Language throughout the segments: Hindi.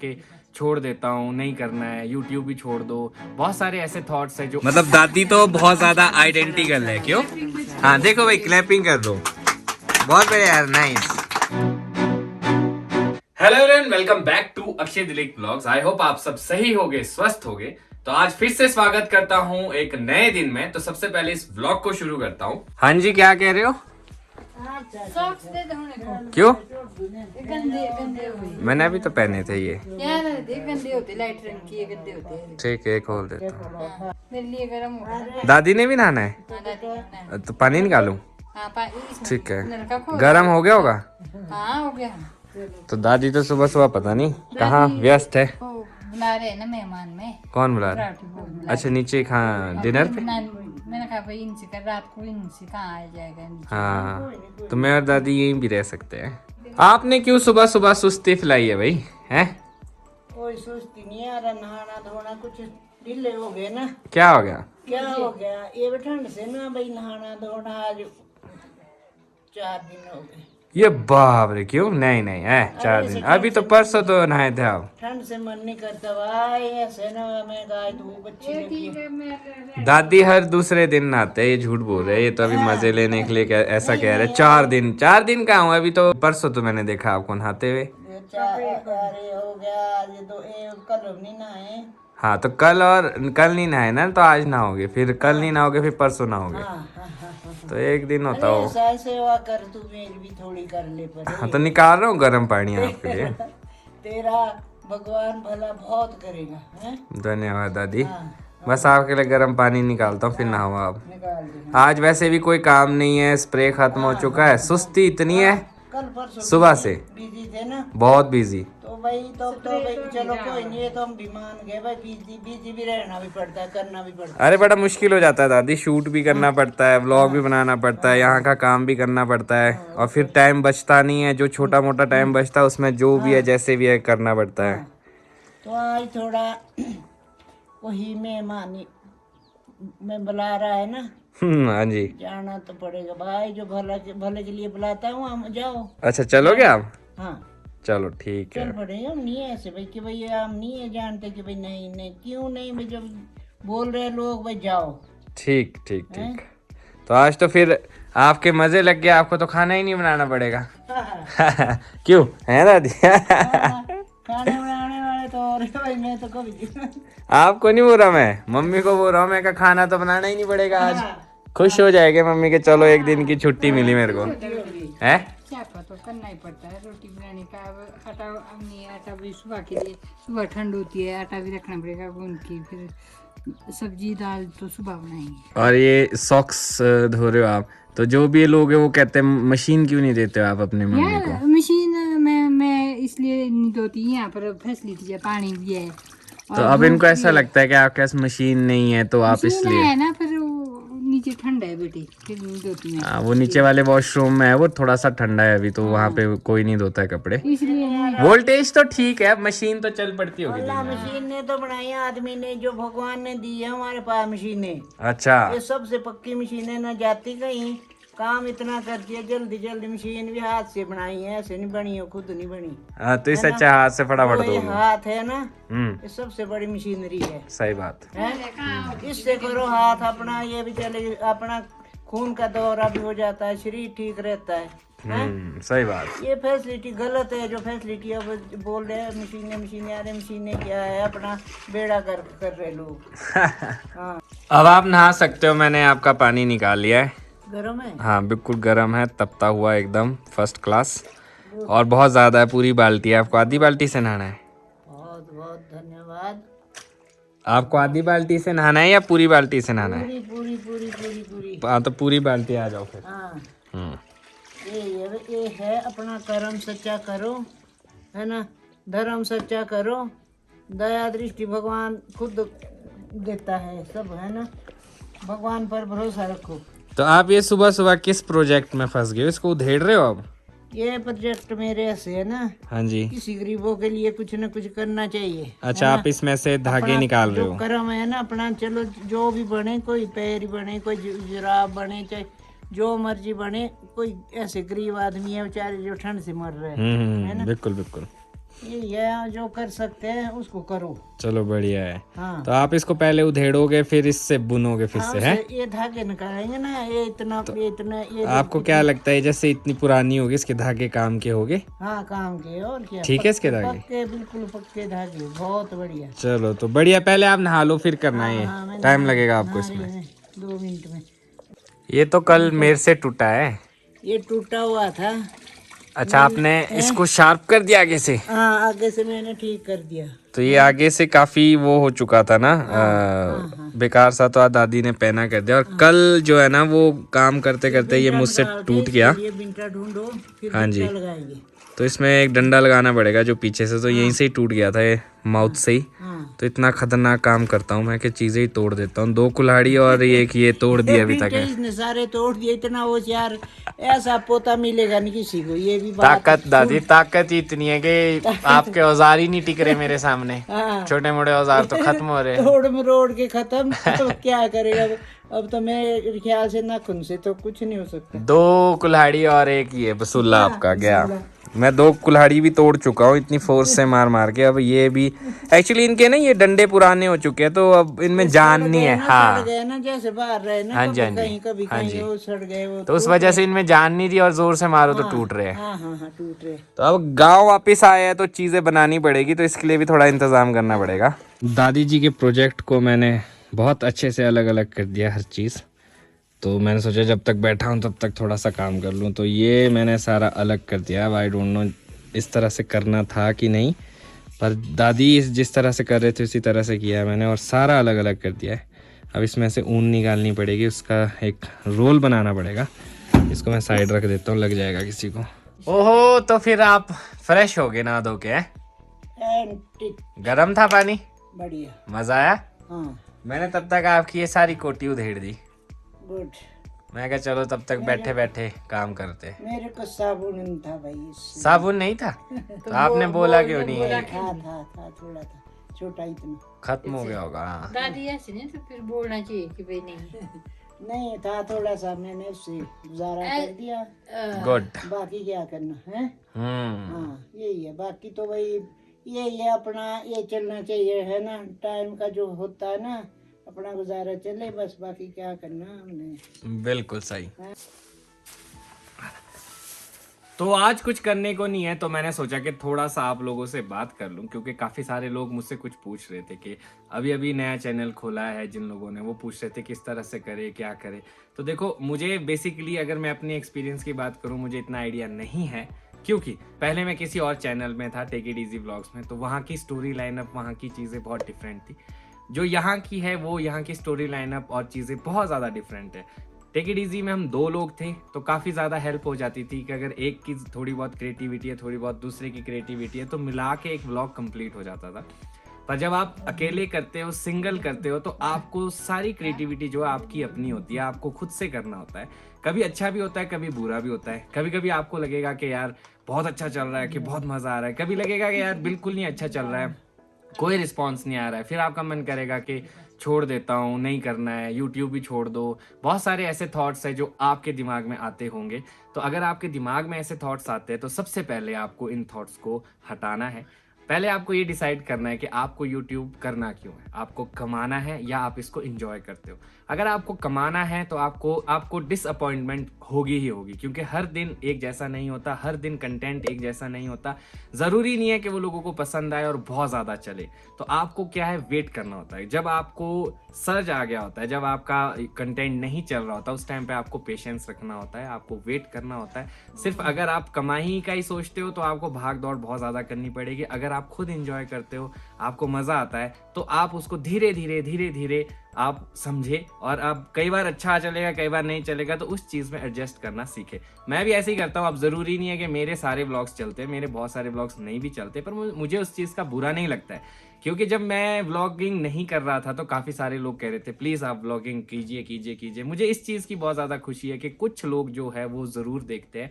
के छोड़ देता हूँ, नहीं करना है, यूट्यूब भी छोड़ दो। बहुत सारे ऐसे थॉट्स है जो मतलब दादी तो बहुत ज्यादा आइडेंटिकल है, क्यों? हाँ देखो भाई, क्लैपिंग कर दो, बहुत बढ़िया यार, nice. Hello everyone, welcome back to Akshay Dilip blogs. I hope आप सब सही होगे, स्वस्थ होगे। तो आज फिर से स्वागत करता हूँ एक नए दिन में। तो सबसे पहले इस व्लॉग को शुरू करता हूँ। हाँ जी, क्या कह रहे हो? सॉक्स दे दो मेरे को। क्यों? गंदे गंदे हुए मैंने अभी तो पहने थे ये। यार दे, गंदे होते, लाइट रंग की ये गंदे होते हैं। ठीक है, खोल देता हूँ। हाँ, मेरे लिए गर्म हो गया। दादी ने भी नहाना है हाँ, दादी ने। तो पानी निकालूं? हाँ, इसमें ठीक है, नलका खोल। गर्म हो गया होगा। हाँ, हो गया। तो दादी तो सुबह सुबह पता नहीं कहाँ व्यस्त है। वो बुला रहे हैं ना मेहमान में। कौन बुला रहा है? पराठे को बुला अच्छा, नीचे कहाँ, डिनर पे? मैंने कहा भाई इनसे कर, रात को इनसे कहाँ आ जाएगा नीचे। हाँ, तो मैं और दादी यहीं भी रह सकते हैं। आपने क्यों सुबह सुबह सुस्ती फैलाई है भाई? हैं? कोई सुस्ती नहीं आ रहा, नहाना धोना कुछ ढीले हो गए ना। क्या हो गया? क्या हो गया? ये भी ठंड से ना भाई, नहाना धोना आज 4 दिन हो गए। ये बाप रे, क्यों? नहीं नहीं है, 4 दिन? अभी तो परसों तो नहाए थे आप। ठंड से मन नहीं करता भाई, ऐसे ना मैं गाय धूप अच्छी लगी है। दादी हर दूसरे दिन नहाते हैं, ये झूठ बोल रहे हैं। ये तो अभी मजे लेने के लिए ऐसा कह रहे हैं। 4 दिन का हूँ अभी तो, परसों तो मैंने देखा आपको नहाते हुए। अरे हो गया, ये तो कल नहीं नहाए। हाँ, तो कल नहीं नहाए ना, तो आज नहाओगे, फिर कल नहीं नहाओगे, फिर परसों नहाओगे। तो एक दिन होता हो। ऐसा सेवा कर, तू मेरी भी थोड़ी कर ले पर। हाँ, तो निकाल रहा हूँ गर्म पानी आपके लिए। तेरा भगवान भला बहुत करेगा है। धन्यवाद दादी। बस आपके लिए गर्म पानी निकालता हूँ, फिर नहाओ आप। निकाल दे। आज वैसे भी कोई काम नहीं है, स्प्रे खत्म हो चुका है, सुस्ती इतनी है कल परसों सुबह से, बिजी थे ना, बहुत बिजी। तो भाई तो भाई चलो कोई नहीं, ये तो हम भी मान गए भाई, बिजी भी रहना भी पड़ता है, करना भी पड़ता अरे बड़ा मुश्किल हो जाता है दादी, शूट भी करना पड़ता है, व्लॉग भी बनाना पड़ता है, यहाँ का काम भी करना पड़ता है, और फिर टाइम बचता नहीं है। जो छोटा मोटा टाइम बचता है उसमें जो भी है जैसे भी है करना पड़ता है। तो आज थोड़ा वही मेहमानी में बुला रहा है ना, हाँ जी। जाना तो पड़ेगा भाई, जो भले के लिए बुलाता हूँ, हम जाओ। अच्छा, चलोगे आप? हाँ चलो ठीक है। चल पड़ेगा, हम नहीं है ऐसे भाई कि भाई हम नहीं है जानते कि भाई नहीं नहीं क्यों नहीं भाई, जब बोल रहे लोग भाई जाओ। ठीक ठीक ठीक। तो आज तो फिर आपके मजे लग गए, आपको तो खाना ही नहीं बनाना पड़ेगा। क्यों है दादी? खाने बनाने वाले तो और हैं भाई, मैं तो कभी आपको नहीं बोल रहा मैं, मम्मी को बोल रहा हूँ मैं, का खाना तो बनाना ही नहीं पड़ेगा आज। खुश हो जाएगी मम्मी के, चलो एक दिन की छुट्टी मिली मेरे को, है? क्या तो करना ही पड़ता है रोटी बनाने का। अब आटा नहीं, आटा भी सुबह के लिए, सुबह ठंड होती है, आटा भी रखना पड़ेगा गूंद के, फिर सब्जी दाल तो सुबह बनाएंगे। और ये सॉक्स धो रहे हो आप, तो जो भी लोग हैं वो कहते हैं मशीन क्यों नहीं देते हो आप अपने मम्मी यार को? मशीन मैं इसलिए नहीं धोती, यहाँ पर फैसिलिटी है, पानी भी है। तो अब इनको ऐसा लगता है कि आपके पास मशीन नहीं है तो आप इसलिए। है ना, फिर नीचे ठंडा है बेटी, फिर नहीं धोती मैं। हाँ, वो नीचे वाले वॉशरूम में है, वो थोड़ा सा ठंडा है अभी, तो वहाँ पे कोई नहीं धोता है कपड़े। इसलिए नहीं। वोल्टेज तो ठीक है, मशीन तो चल पड़ती होगी। अल्लाह मशीन ने तो बनाई, आदमी ने जो भगवान ने दी है हमारे पास मशीनें, अच्छा, ये सबसे पक्की मशीनें न जाती कहीं, काम इतना करती है, जल्दी जल्दी मशीन भी हाथ से बनाई है, ऐसे नहीं बनी है, खुद नहीं बनी। हाँ, तो इस अच्छा हाथ से फटाफट वो धो ये लो। हाथ है ना, हम्म, ये सबसे बड़ी मशीनरी है। सही बात। इससे करो हाथ अपना, ये भी चले, अपना खून का दौरा भी हो जाता है, शरीर ठीक रहता है। सही बात। ये फैसिलिटी गलत है, जो फैसिलिटी अब बोल रहे हैं मशीनें, अरे मशीनें क्या है, अपना बेड़ा कर रहे लोग। हाँ, अब आप नहा सकते हो, मैंने आपका पानी निकाल लिया है। गरम है। हाँ, बिल्कुल गर्म है, तपता हुआ एकदम फर्स्ट क्लास, और बहुत ज्यादा है, पूरी बाल्टी है। आपको आधी बाल्टी से नहाना है? बहुत बहुत धन्यवाद। आपको आधी बाल्टी से नहाना है या पूरी बाल्टी से नहाना है? पूरी पूरी पूरी पूरी पूरी। हाँ, तो पूरी बाल्टी आ जाओ फिर। हाँ, हम्म, ये है अपना कर्म सच्चा करो, है ना, धर्म सच्चा करो, दया दृष्टि भगवान खुद देता है सब, है ना, भगवान पर भरोसा रखो। तो आप ये सुबह सुबह किस प्रोजेक्ट में फंस गए हो? इसको उधेड़ रहे हो आप? ये प्रोजेक्ट मेरे ऐसे है ना, हाँ जी। किसी गरीबों के लिए कुछ न कुछ करना चाहिए। अच्छा, आप इसमें से धागे अपना निकाल रहे जो हो? कर्म है ना अपना, चलो जो भी बने, कोई पैर बने, कोई जुराब बने, चाहे जो मर्जी बने, कोई ऐसे गरीब आदमी है बेचारे जो ठंड से मर रहे हैं, है ना, बिल्कुल बिल्कुल। ये जो कर सकते हैं उसको करो। चलो बढ़िया है। हाँ तो आप इसको पहले उधेड़ोगे फिर इससे बुनोगे फिर से, है? ये धागे निकालेंगे ना, ये इतना ये आपको क्या लगता है जैसे इतनी पुरानी होगी इसके धागे काम के होगे? हाँ काम के, और क्या। ठीक है इसके धागे? पक्के, बिल्कुल पक्के धागे, बहुत बढ़िया। चलो तो बढ़िया, पहले आप नहा लो फिर करना है, हाँ, मैंने टाइम लगेगा आपको नहा इसमें। रही हूँ 2 मिनट में। ये तो कल मेरे से टूटा है। ये टूटा हुआ था। अच्छा, आपने इसको शार्प कर दिया आगे से? हाँ आगे से मैंने ठीक कर दिया। तो ये आगे से काफी वो हो चुका था ना, बेकार सा, तो आज दादी ने पहना कर दिया। और कल जो है ना वो काम करते करते ये मुझसे टूट गया। ये बिंटा ढूंढो, फिर हाँ जी। बिंटा लगाएंगे। तो इसमें एक डंडा लगाना पड़ेगा जो पीछे से, तो यहीं से ही टूट गया था ये, माउथ से ही। हाँ तो इतना खतरनाक काम करता हूँ मैं कि चीजें ही तोड़ देता हूँ। 2 कुल्हाड़ी और ये तोड़ दिया अभी तक है। इसने सारे तोड़ दिए, इतना होशियार ऐसा पोता मिलेगा नहीं किसी को। ये भी बात ताकत दादी, ताकत ही इतनी है कि आपके औजार ही नहीं टिक रहे मेरे सामने। हाँ। छोटे मोटे औजार तो खत्म हो रहे हैं। तोड़ मरोड़ के खत्म। अब क्या करेगा अब तो मेरे ख्याल से नाखून से तो कुछ नहीं हो सकता। 2 कुल्हाड़ी और एक ये बसुल्ला आपका गया। मैं 2 कुल्हाड़ी भी तोड़ चुका हूँ इतनी फोर्स से मार मार के। अब ये भी एक्चुअली इनके ना ये डंडे पुराने हो चुके हैं, तो अब इनमें जान नहीं है। हाँ सड़ गए ना, जैसे बाहर रहे ना, हाँ जी, कभी हाँ जी, कहीं कभी हाँ कहीं जी। वो सड़ गए वो। तो उस वजह से इनमें जान नहीं रही और जोर से मारो तो टूट रहे हैं। हाँ हाँ हाँ टूट रहे। तो अब गांव वापस आए हैं तो चीजें बनानी पड़ेगी, तो इसके लिए भी थोड़ा इंतजाम करना पड़ेगा। दादी जी के प्रोजेक्ट को मैंने बहुत अच्छे से अलग अलग कर दिया हर चीज़। तो मैंने सोचा जब तक बैठा हूँ तब तक थोड़ा सा काम कर लूँ, तो ये मैंने सारा अलग कर दिया। अब आई डोंट नो इस तरह से करना था कि नहीं, पर दादी जिस तरह से कर रहे थे उसी तरह से किया है मैंने, और सारा अलग अलग कर दिया है। अब इसमें से ऊन निकालनी पड़ेगी, उसका एक रोल बनाना पड़ेगा। इसको मैं साइड रख देता हूँ, लग जाएगा किसी को। ओहो, तो फिर आप फ्रेश हो गए नहा धो के? गरम था पानी? बढ़िया, मजा आया? हाँ मैंने तब तक आपकी ये सारी कोटी उधेड़ दी। गुड। मैं कहा चलो तब तक बैठे बैठे काम करते। मेरे को साबुन नहीं था भाई, इससे। साबुन नहीं था? तो आपने बोला क्यों नहीं? था थोड़ा था, छोटा इतना। खत्म हो गया होगा। हाँ। दादी ऐसे नहीं तो फिर बोलना चाहिए कि भाई नहीं नहीं था थोड़ा सा, मैंने उससे गुजारा कर दिया। गुड। बाकी क्या करना है। हम्म। हाँ यही है, बाकी तो भाई यही है, अपना ये चलना चाहिए है ना, टाइम का जो होता है ना, अपना गुजारा चले बस, बाकी क्या करना हमने। बिल्कुल सही। तो आज कुछ करने को नहीं है, तो मैंने सोचा कि थोड़ा सा आप लोगों से बात कर लूं, क्योंकि काफ़ी सारे लोग मुझसे कुछ पूछ रहे थे कि अभी अभी नया चैनल खोला है, जिन लोगों ने वो पूछ रहे थे किस तरह से करे, क्या करे। तो देखो, मुझे बेसिकली अगर मैं अपनी एक्सपीरियंस की बात करूं, मुझे इतना आइडिया नहीं है, क्योंकि पहले मैं किसी और चैनल में था, टेक इट इजी व्लॉग्स में, तो वहाँ की स्टोरी लाइनअप, वहाँ की चीज़ें बहुत डिफरेंट थी। जो यहाँ की है वो यहाँ की स्टोरी लाइनअप और चीज़ें बहुत ज़्यादा डिफरेंट है। टेक इट ईजी में हम 2 लोग थे, तो काफ़ी ज़्यादा हेल्प हो जाती थी कि अगर एक की थोड़ी बहुत क्रिएटिविटी है, थोड़ी बहुत दूसरे की क्रिएटिविटी है, तो मिला के एक व्लॉग कंप्लीट हो जाता था। पर जब आप अकेले करते हो, सिंगल करते हो, तो आपको सारी क्रिएटिविटी जो है आपकी अपनी होती है, आपको खुद से करना होता है। कभी अच्छा भी होता है, कभी बुरा भी होता है। कभी कभी आपको लगेगा कि यार बहुत अच्छा चल रहा है, कि बहुत मज़ा आ रहा है, कभी लगेगा कि यार बिल्कुल नहीं अच्छा चल रहा है, कोई रिस्पॉन्स नहीं आ रहा है, फिर आपका मन करेगा कि छोड़ देता हूँ, नहीं करना है, यूट्यूब भी छोड़ दो। बहुत सारे ऐसे थॉट्स हैं जो आपके दिमाग में आते होंगे। तो अगर आपके दिमाग में ऐसे थॉट्स आते हैं, तो सबसे पहले आपको इन थॉट्स को हटाना है। पहले आपको ये डिसाइड करना है कि आपको यूट्यूब करना क्यों है, आपको कमाना है या आप इसको एंजॉय करते हो। अगर आपको कमाना है तो आपको डिसअपॉइंटमेंट होगी ही होगी, क्योंकि हर दिन एक जैसा नहीं होता, हर दिन कंटेंट एक जैसा नहीं होता। ज़रूरी नहीं है कि वो लोगों को पसंद आए और बहुत ज़्यादा चले। तो आपको क्या है, वेट करना होता है। जब आपको सर्ज आ गया होता है, जब आपका कंटेंट नहीं चल रहा होता, उस टाइम पे आपको पेशेंस रखना होता है, आपको वेट करना होता है। सिर्फ अगर आप कमाई का ही सोचते हो तो आपको भाग दौड़ बहुत ज़्यादा करनी पड़ेगी। अगर आप खुद एंजॉय करते हो, आपको मज़ा आता है, तो आप उसको धीरे धीरे आप समझे, और अब कई बार अच्छा चलेगा, कई बार नहीं चलेगा, तो उस चीज़ में एडजस्ट करना सीखे। मैं भी ऐसे ही करता हूँ। अब ज़रूरी नहीं है कि मेरे सारे व्लॉग्स चलते हैं, मेरे बहुत सारे व्लॉग्स नहीं भी चलते, पर मुझे उस चीज़ का बुरा नहीं लगता है। क्योंकि जब मैं व्लॉगिंग नहीं कर रहा था तो काफ़ी सारे लोग कह रहे थे प्लीज़ आप व्लॉगिंग कीजिए। मुझे इस चीज़ की बहुत ज़्यादा खुशी है कि कुछ लोग जो है वो ज़रूर देखते हैं,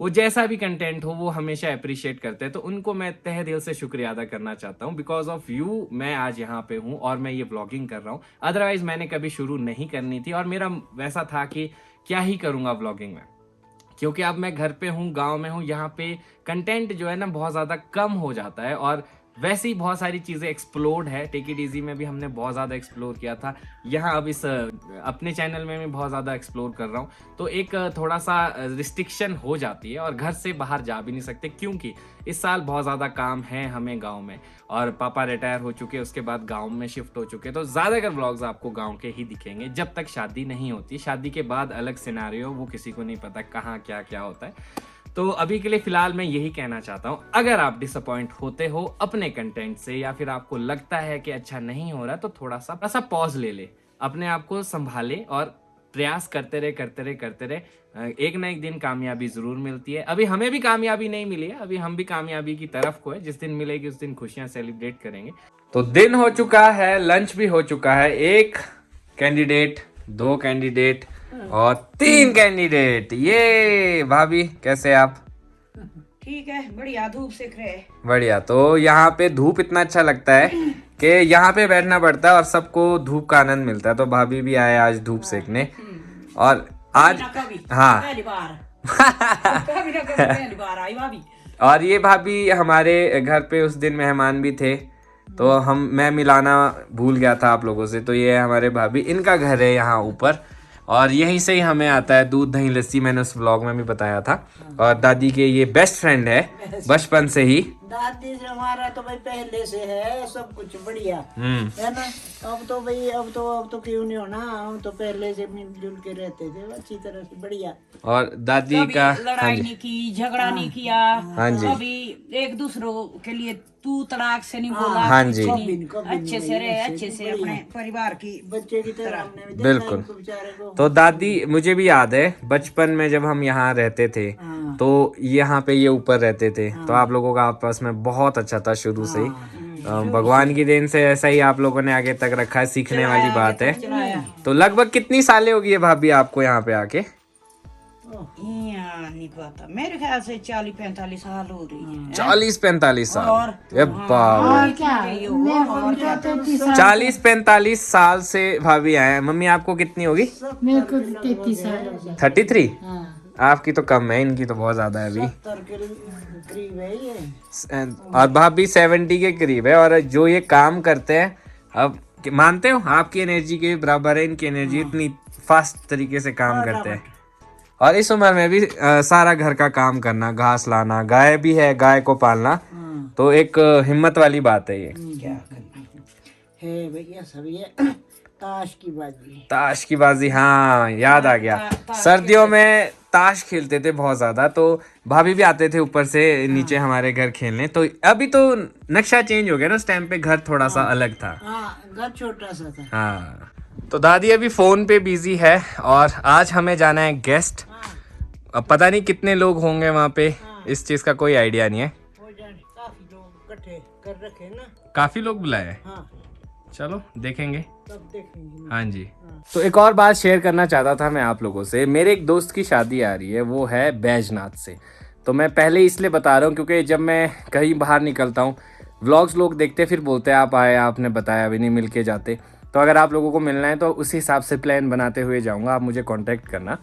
वो जैसा भी कंटेंट हो वो हमेशा अप्रिशिएट करते हैं। तो उनको मैं तहे दिल से शुक्रिया अदा करना चाहता हूँ। बिकॉज ऑफ यू मैं आज यहाँ पे हूँ और मैं ये व्लॉगिंग कर रहा हूँ। अदरवाइज मैंने कभी शुरू नहीं करनी थी, और मेरा वैसा था कि क्या ही करूँगा व्लॉगिंग में। क्योंकि अब मैं घर पे हूँ, गांव में हूँ, यहाँ पे कंटेंट जो है ना बहुत ज़्यादा कम हो जाता है। और वैसे ही बहुत सारी चीज़ें एक्सप्लोर्ड है, टेक इट इजी में भी हमने बहुत ज़्यादा एक्सप्लोर किया था, यहाँ अब इस अपने चैनल में मैं बहुत ज़्यादा एक्सप्लोर कर रहा हूँ, तो एक थोड़ा सा रिस्ट्रिक्शन हो जाती है और घर से बाहर जा भी नहीं सकते क्योंकि इस साल बहुत ज़्यादा काम है हमें गांव में, और पापा रिटायर हो चुके, उसके बाद गांव में शिफ्ट हो चुके, तो ज़्यादातर व्लॉग्स आपको गांव के ही दिखेंगे जब तक शादी नहीं होती। शादी के बाद अलग सिनेरियो, वो किसी को नहीं पता कहाँ क्या क्या होता है। तो अभी के लिए फिलहाल मैं यही कहना चाहता हूँ, अगर आप डिसअपॉइंट होते हो अपने कंटेंट से या फिर आपको लगता है कि अच्छा नहीं हो रहा, तो थोड़ा सा पॉज ले ले, अपने आप को संभाले और प्रयास करते रहे। एक ना एक दिन कामयाबी जरूर मिलती है। अभी हमें भी कामयाबी नहीं मिली है, अभी हम भी कामयाबी की तरफ को है, जिस दिन मिलेगी उस दिन खुशियां सेलिब्रेट करेंगे। तो दिन हो चुका है, लंच भी हो चुका है, 1 कैंडिडेट, 2 कैंडिडेट और 3 कैंडिडेट। ये भाभी कैसे आप? ठीक है, बढ़िया, धूप सेक रहे हैं। बढ़िया। तो यहाँ पे धूप इतना अच्छा लगता है कि यहाँ पे बैठना पड़ता है और सबको धूप का आनंद मिलता है। तो भाभी भी आए आज धूप सेकने, और आज हाँ पहली बार कभी ना कभी पहली बार आई भाभी। और ये भाभी हमारे घर पे उस दिन मेहमान भी थे, तो मैं मिलाना भूल गया था आप लोगों से। तो ये है हमारे भाभी, इनका घर है यहाँ ऊपर, और यहीं से ही हमें आता है दूध दही लस्सी, मैंने उस व्लॉग में भी बताया था। और दादी के ये बेस्ट फ्रेंड है बचपन से ही। दादी से हमारा तो भाई पहले से है सब कुछ बढ़िया, है ना। अब तो क्यों नहीं होना, हम तो पहले से मिलजुल के रहते थे अच्छी तरह से, बढ़िया। और दादी कभी का लड़ाई नहीं की, झगड़ा नहीं किया, हाँ जी, कभी एक दूसरों के लिए तू तड़ाक से नहीं बोला, हाँ जी, अच्छे से रहे, अच्छे से अपने परिवार की बच्चे की तरह हमने भी देखा बिल्कुल। इनको बेचारे को। तो दादी, मुझे भी याद है बचपन में जब हम यहाँ रहते थे, तो यहाँ पे ये ऊपर रहते थे, तो आप लोगों का आपस में बहुत अच्छा था शुरू से ही। भगवान की देन से ऐसा ही आप लोगों ने आगे तक रखा है, सीखने वाली बात है। तो लगभग कितनी सालें होगी है भाभी आपको यहाँ पे आके? नहीं पता, मेरे ख्याल से 40-45 साल हो रही है। 40-45 साल? और ये बाप, 40-45 साल से भाभी आए हैं। मम्मी आपको कितनी होगी? मेरे को 33 साल। 33? आपकी तो कम है, इनकी तो बहुत ज्यादा है अभी। 70 के करीब है ये। और भाभी 70 के करीब है। और जो ये काम करते हैं, अब मानते हो आपकी एनर्जी के बराबर है इनकी एनर्जी, इतनी फास्ट तरीके से काम करते हैं। और इस उम्र में भी सारा घर का काम करना, घास लाना, गाय भी है, गाय को पालना, तो एक हिम्मत वाली बात है ये। क्या करना है भैया, सब ये ताश की बाजी। ताश की बाजी, हाँ याद आ गया। सर्दियों में ताश खेलते थे बहुत ज्यादा, तो भाभी भी आते थे ऊपर से नीचे हमारे घर खेलने। तो अभी तो नक्शा चेंज हो गया ना, उस टाइम पे घर थोड़ा सा अलग था। घर छोटा सा था। हाँ, तो दादी अभी फोन पे बिजी है, और आज हमें जाना है गेस्ट। अब पता नहीं कितने लोग होंगे वहाँ पे, इस चीज का कोई आइडिया नहीं है। काफी लोग इकट्ठे कर रखे ना, काफी लोग बुलाए। हाँ चलो देखेंगे। तब देखेंगे। हाँ जी। तो एक और बात शेयर करना चाहता था मैं आप लोगों से। मेरे एक दोस्त की शादी आ रही है, वो है बैजनाथ से। तो मैं पहले इसलिए बता रहा हूँ क्योंकि जब मैं कहीं बाहर निकलता हूँ, व्लॉग्स लोग देखते फिर बोलते हैं आप आए, आपने बताया अभी नहीं, मिल के जाते। तो अगर आप लोगों को मिलना है तो उसी हिसाब से प्लान बनाते हुए जाऊँगा, आप मुझे कॉन्टैक्ट करना,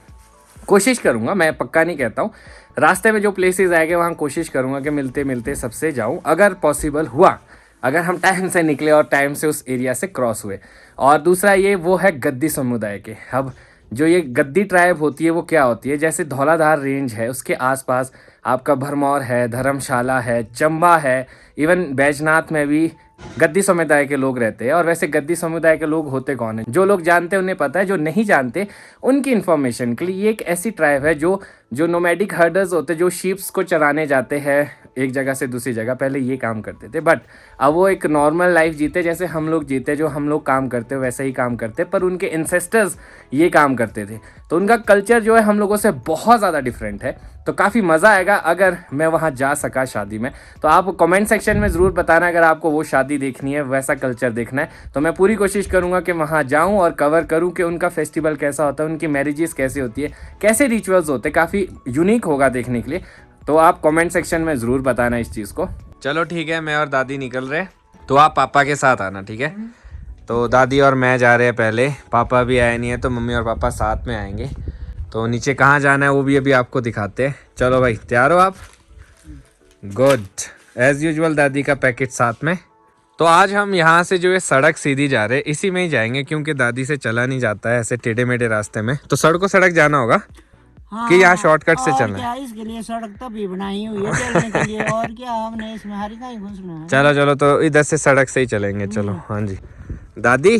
कोशिश करूँगा, मैं पक्का नहीं कहता हूँ। रास्ते में जो प्लेसेस आएंगे वहाँ कोशिश करूँगा कि मिलते मिलते सबसे जाऊँ, अगर पॉसिबल हुआ, अगर हम टाइम से निकले और टाइम से उस एरिया से क्रॉस हुए। और दूसरा ये वो है गद्दी समुदाय के। अब जो ये गद्दी ट्राइब होती है वो क्या होती है, जैसे धौलाधार रेंज है उसके आसपास आपका भरमौर है, धर्मशाला है, चंबा है, इवन बैजनाथ में भी गद्दी समुदाय के लोग रहते हैं। और वैसे गद्दी समुदाय के लोग होते कौन हैं, जो लोग जानते हैं उन्हें पता है, जो नहीं जानते उनकी इन्फॉर्मेशन के लिए, ये एक ऐसी ट्राइब है जो नोमैडिक हर्डर्स होते हैं, जो शीप्स को चराने जाते हैं एक जगह से दूसरी जगह, पहले ये काम करते थे। बट अब वो एक नॉर्मल लाइफ जीते जैसे हम लोग जीते, जो हम लोग काम करते वैसे ही काम करते, पर उनके एंसेस्टर्स ये काम करते थे। तो उनका कल्चर जो है हम लोगों से बहुत ज़्यादा डिफरेंट है। तो काफ़ी मज़ा आएगा अगर मैं वहाँ जा सका शादी में। तो आप कमेंट सेक्शन में ज़रूर बताना अगर आपको वो शादी देखनी है, वैसा कल्चर देखना है, तो मैं पूरी कोशिश करूँगा कि वहाँ जाऊँ और कवर करूँ कि उनका फेस्टिवल कैसा होता है, उनकी मैरिजेस कैसी होती है, कैसे रिचुअल्स होते हैं, काफ़ी यूनिक होगा देखने के लिए। तो आप कमेंट सेक्शन में ज़रूर बताना इस चीज़ को। चलो ठीक है, मैं और दादी निकल रहे हैं, तो आप पापा के साथ आना, ठीक है? तो दादी और मैं जा रहे हैं पहले, पापा भी आए नहीं है, तो मम्मी और पापा साथ में आएंगे। तो नीचे कहाँ जाना है वो भी अभी आपको दिखाते हैं। चलो भाई, तैयार हो आप? गुड। एज यूजुअल दादी का पैकेट साथ में। तो आज हम यहाँ से जो है सड़क सीधी जा रहे हैं, इसी में ही जाएंगे क्योंकि दादी से चला नहीं जाता है ऐसे टेढ़े मेढ़े रास्ते में। तो सड़कों सड़क जाना होगा कि यहाँ शॉर्टकट से चलना है? इसके लिए सड़क तभी बनाई हुई है चलने के लिए, और क्या हमने इसमें हरी का ही घुसना है। चलो चलो, तो इधर से सड़क से ही चलेंगे। चलो। हाँ जी दादी,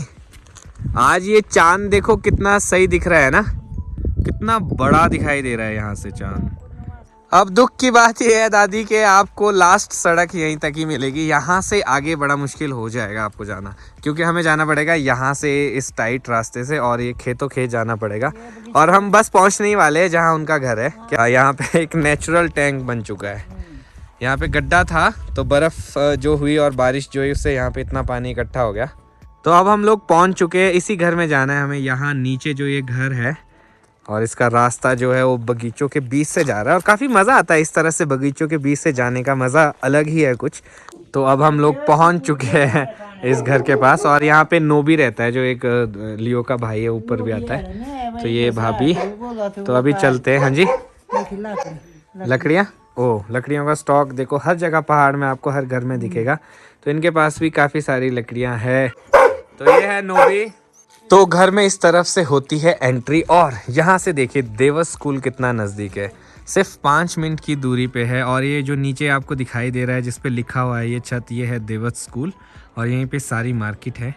आज ये चांद देखो कितना सही दिख रहा है ना, कितना बड़ा दिखाई दे रहा है यहाँ से चांद। अब दुख की बात ये है दादी के आपको लास्ट सड़क यहीं तक ही मिलेगी, यहाँ से आगे बड़ा मुश्किल हो जाएगा आपको जाना, क्योंकि हमें जाना पड़ेगा यहाँ से इस टाइट रास्ते से और ये खेतों खेत जाना पड़ेगा। और हम बस पहुँचने ही वाले हैं जहाँ उनका घर है। क्या यहाँ पे एक नेचुरल टैंक बन चुका है। यहाँ पे गड्ढा था तो बर्फ़ जो हुई और बारिश जो हुई उससे यहाँ पे इतना पानी इकट्ठा हो गया। तो अब हम लोग पहुँच चुके हैं, इसी घर में जाना है हमें। यहाँ नीचे जो ये घर है और इसका रास्ता जो है वो बगीचों के बीच से जा रहा है और काफ़ी मज़ा आता है इस तरह से बगीचों के बीच से जाने का, मज़ा अलग ही है कुछ। तो अब हम लोग पहुंच चुके हैं इस घर के पास और यहाँ पे नोबी रहता है जो एक लियो का भाई है, ऊपर भी आता है। तो ये भाभी, तो अभी चलते हैं। हाँ जी, लकड़ियाँ, ओह लकड़ियों का स्टॉक देखो हर जगह पहाड़ में आपको हर घर में दिखेगा। तो इनके पास भी काफ़ी सारी लकड़ियाँ है। तो ये है नोबी। तो घर में इस तरफ से होती है एंट्री और यहाँ से देखिए देवस स्कूल कितना नज़दीक है, सिर्फ 5 मिनट की दूरी पे है। और ये जो नीचे आपको दिखाई दे रहा है जिस पे लिखा हुआ है ये छत, ये है देवस स्कूल और यहीं पे सारी मार्केट है।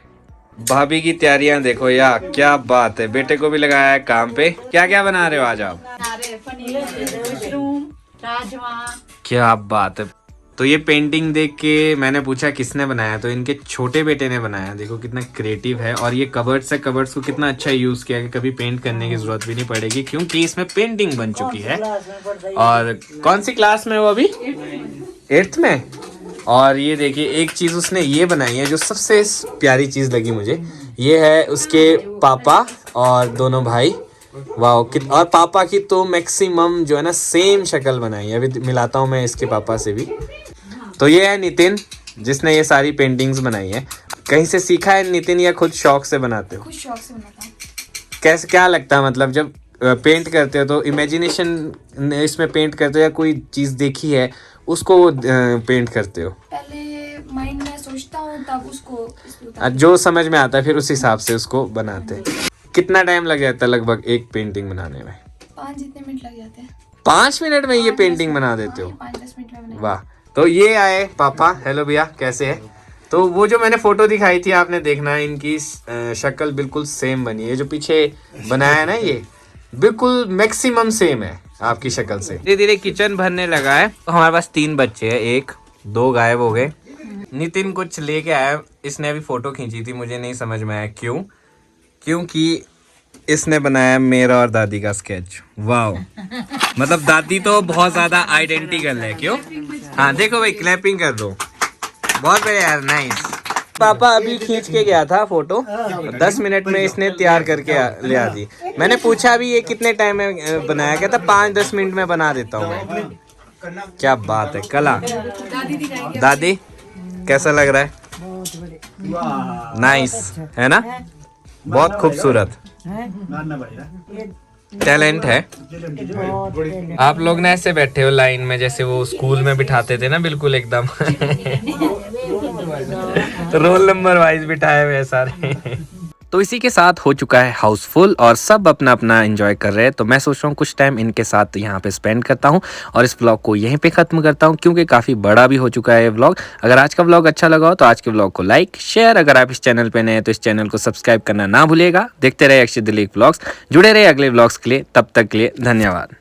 भाभी की तैयारियां देखो यार, क्या बात है, बेटे को भी लगाया है काम पे। क्या क्या बना रहे हो आज आप? पनीर, मशरूम, राजमा। क्या बात है। तो ये पेंटिंग देख के मैंने पूछा किसने बनाया, तो इनके छोटे बेटे ने बनाया। देखो कितना क्रिएटिव है। और ये कबर्ड्स है, कबर्ड्स को कितना अच्छा यूज़ किया कि कभी पेंट करने की ज़रूरत भी नहीं पड़ेगी क्योंकि इसमें पेंटिंग बन चुकी है। और कौन सी क्लास में हो अभी? 8th में। और ये देखिए एक चीज़ उसने ये बनाई है जो सबसे प्यारी चीज़ लगी मुझे, ये है उसके पापा और दोनों भाई। वाह। और पापा की तो मैक्सिमम जो है ना सेम शक्ल बनाई है। अभी मिलाता हूँ मैं इसके पापा से भी। तो ये है नितिन जिसने ये सारी पेंटिंग्स बनाई है। कहीं से सीखा है नितिन या खुद शौक से बनाते हो? खुद शौक से बनाता हूँ। कैसे, क्या लगता है मतलब जब पेंट करते हो तो इमेजिनेशन इसमें पेंट करते हो या कोई चीज़ देखी है उसको पेंट करते हो? पहले माइंड में सोचता हूँ तब उसको जो समझ में आता है फिर उस हिसाब से उसको बनाते हैं। कितना टाइम लग जाता है लगभग एक पेंटिंग बनाने में? 5 जितने मिनट लग जाते हैं। 5 मिनट में ये पेंटिंग बना देते हो? 5-10 मिनट में बना। वाह। तो ये आए पापा। हेलो भैया, कैसे है? तो वो जो मैंने फोटो दिखाई थी आपने देखना, इनकी शक्ल बिल्कुल सेम बनी है। जो पीछे बनाया है ना ये बिल्कुल मैक्सिमम सेम है आपकी शक्ल से। धीरे धीरे किचन भरने लगा है। तो हमारे पास 3 बच्चे हैं, 1-2 गायब हो गए। नितिन कुछ लेके आया, इसने अभी फोटो खींची थी, मुझे नहीं समझ में आया क्यों, क्योंकि इसने बनाया मेरा और दादी का स्केच। वाओ, मतलब दादी तो बहुत ज्यादा आइडेंटिकल है। क्यों? हाँ देखो भाई, क्लैपिंग कर दो। बहुत बढ़िया यार, नाइस। पापा अभी खींच के गया था फोटो, 10 मिनट में इसने तैयार करके ले आ दी। मैंने पूछा भी ये कितने टाइम में बनाया, कहता 5-10 मिनट में बना देता हूँ मैं। क्या बात है, कला। दादी कैसा लग रहा है? नाइस है ना, बहुत खूबसूरत। टैलेंट है। आप लोग ना ऐसे बैठे हो लाइन में जैसे वो स्कूल में बिठाते थे ना, बिल्कुल एकदम रोल नंबर वाइज बिठाए हुए सारे। तो इसी के साथ हो चुका है हाउसफुल और सब अपना अपना एंजॉय कर रहे हैं। तो मैं सोच रहा हूँ कुछ टाइम इनके साथ यहाँ पे स्पेंड करता हूँ और इस व्लॉग को यहीं पे ख़त्म करता हूँ क्योंकि काफ़ी बड़ा भी हो चुका है ये व्लॉग। अगर आज का व्लॉग अच्छा लगा हो तो आज के व्लॉग को लाइक शेयर, अगर आप इस चैनल पे नए हैं तो इस चैनल को सब्सक्राइब करना ना भूलिएगा। देखते रहे अक्षय दिलीप व्लॉग्स, जुड़े रहे अगले व्लॉग्स के लिए। तब तक के लिए धन्यवाद।